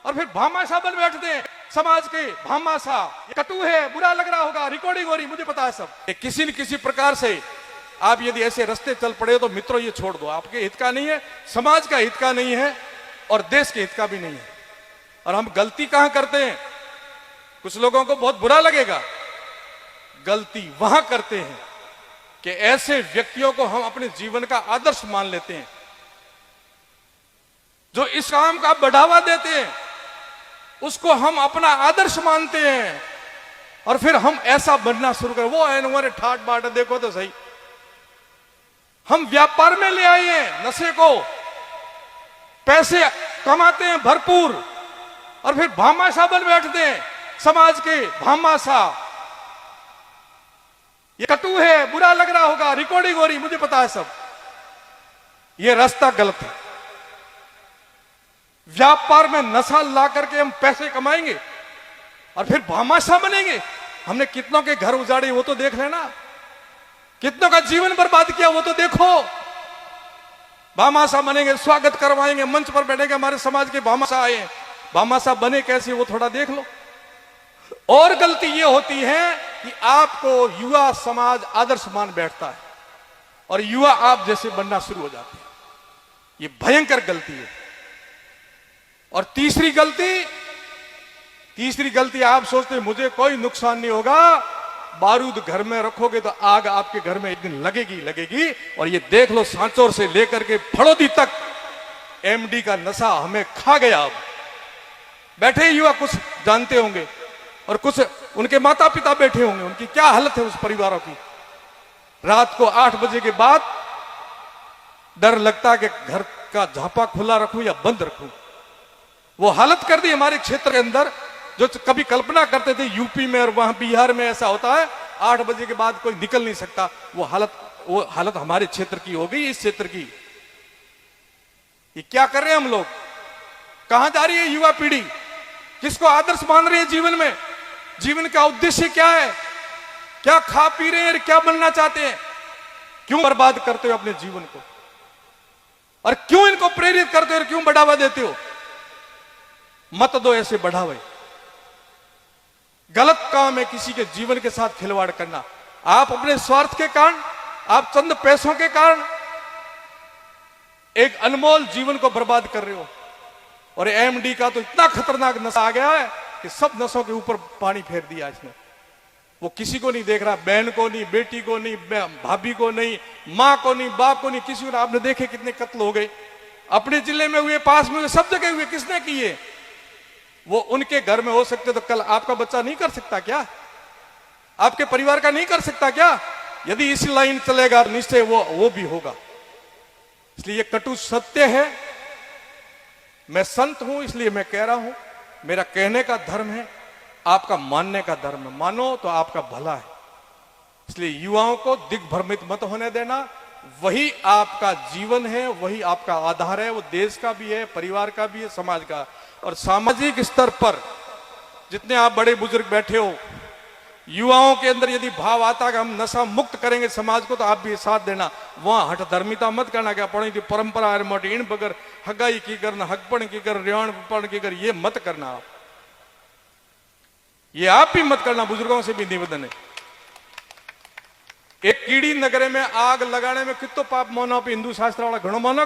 और फिर भामाशाह बन बैठते हैं समाज के भामाशाह। कटु है, बुरा लग रहा होगा, रिकॉर्डिंग हो रही, मुझे पता है सब। किसी न किसी प्रकार से आप यदि ऐसे रास्ते चल पड़े तो मित्रों ये छोड़ दो, आपके हित का नहीं है, समाज का हित का नहीं है और देश के हित का भी नहीं है। और हम गलती कहां करते हैं, कुछ लोगों को बहुत बुरा लगेगा, गलती वहां करते हैं कि ऐसे व्यक्तियों को हम अपने जीवन का आदर्श मान लेते हैं, जो इस काम का बढ़ावा देते हैं उसको हम अपना आदर्श मानते हैं और फिर हम ऐसा बनना शुरू कर। वो है ठाट बाट, देखो तो सही, हम व्यापार में ले आए हैं नशे को, पैसे कमाते हैं भरपूर और फिर भामाशाह बन बैठते हैं समाज के भामाशाह। ये कटु है, बुरा लग रहा होगा, रिकॉर्डिंग हो रही, मुझे पता है सब। ये रास्ता गलत है। व्यापार में नशा ला करके हम पैसे कमाएंगे और फिर भामाशाह बनेंगे। हमने कितनों के घर उजाड़े वो तो देख लेना, कितनों का जीवन बर्बाद किया वो तो देखो। भामाशाह बनेंगे, स्वागत करवाएंगे, मंच पर बैठेंगे, हमारे समाज के भामाशाह आए, भामाशाह बने कैसे वो थोड़ा देख लो। और गलती ये होती है कि आपको युवा समाज आदर्श मान बैठता है और युवा आप जैसे बनना शुरू हो जाते हैं। ये भयंकर गलती है। और तीसरी गलती आप सोचते हैं मुझे कोई नुकसान नहीं होगा, बारूद घर में रखोगे तो आग आपके घर में एक दिन लगेगी। और ये देख लो, सांचौर से लेकर के फड़ौदी तक एमडी का नशा हमें खा गया। अब बैठे युवा कुछ जानते होंगे और कुछ उनके माता पिता बैठे होंगे, उनकी क्या हालत है उस परिवारों की। रात को 8 बजे के बाद डर लगता है कि घर का झापा खुला रखूं या बंद रखूं। वो हालत कर दी हमारे क्षेत्र के अंदर, जो कभी कल्पना करते थे यूपी में और वहां बिहार में ऐसा होता है 8 बजे के बाद कोई निकल नहीं सकता। वो हालत हमारे क्षेत्र की हो गई, इस क्षेत्र की। ये क्या कर रहे हैं हम लोग, कहां जा रही है युवा पीढ़ी, किसको आदर्श मान रही है जीवन में, जीवन का उद्देश्य क्या है, क्या खा पी रहे हैं, क्या बनना चाहते हैं, क्यों बर्बाद करते हो अपने जीवन को और क्यों इनको प्रेरित करते हो और क्यों बढ़ावा देते हो। मत दो ऐसे बढ़ावे, गलत काम है किसी के जीवन के साथ खिलवाड़ करना। आप अपने स्वार्थ के कारण, आप चंद पैसों के कारण एक अनमोल जीवन को बर्बाद कर रहे हो। और एमडी का तो इतना खतरनाक नशा आ गया है कि सब नशों के ऊपर पानी फेर दिया इसने। वो किसी को नहीं देख रहा, बहन को नहीं, बेटी को नहीं, भाभी को नहीं, मां को नहीं, बाप को नहीं, किसी को। आपने देखे कितने कत्ल हो गए अपने जिले में हुए, पास में हुए, सब जगह हुए, किसने किए। वो उनके घर में हो सकते तो कल आपका बच्चा नहीं कर सकता क्या, आपके परिवार का नहीं कर सकता क्या। यदि इस लाइन चलेगा निश्चय वो भी होगा। इसलिए ये कटु सत्य है। मैं संत हूं इसलिए मैं कह रहा हूं, मेरा कहने का धर्म है, आपका मानने का धर्म है। मानो तो आपका भला है। इसलिए युवाओं को दिग्भ्रमित मत होने देना। वही आपका जीवन है, वही आपका आधार है। वो देश का भी है, परिवार का भी है, समाज का। और सामाजिक स्तर पर जितने आप बड़े बुजुर्ग बैठे हो, युवाओं के अंदर यदि भाव आता कि हम नशा मुक्त करेंगे समाज को, तो आप भी साथ देना। वहां हठ धर्मिता मत करना, क्या पढ़ी थी परंपरा मोटी इन बगर हगाई की करना, हकपण की कर, रेवाण की कर, ये मत करना। आप ये आप भी मत करना। बुजुर्गों से भी निवेदन है। एक कीड़ी नगरे में आग लगाने में कितो पाप मानो, हिंदू शास्त्र वाला घणो मानो।